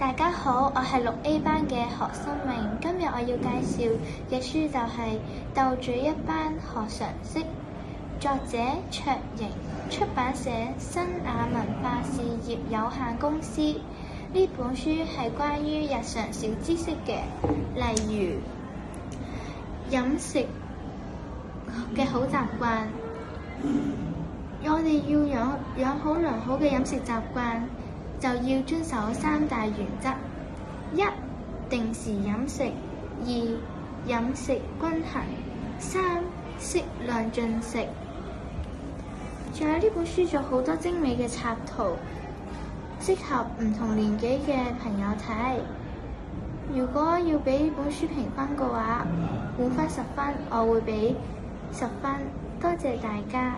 大家好，我係6A 班嘅何心明。今日我要介紹嘅書就係鬥嘴一班學常識，作者卓瑩，出版社新雅文化事業有限公司。呢本書係關於日常小知識嘅，例如飲食嘅好習慣。我哋要養好良好嘅飲食習慣，就要遵守3大原則： 1. 定時飲食， 2. 飲食均衡， 3. 適量進食。仲有呢本書仲有好多精美嘅插圖，適合唔同年紀嘅朋友睇。如果要俾本書評分嘅話，滿分10分，我會俾10分。多謝大家。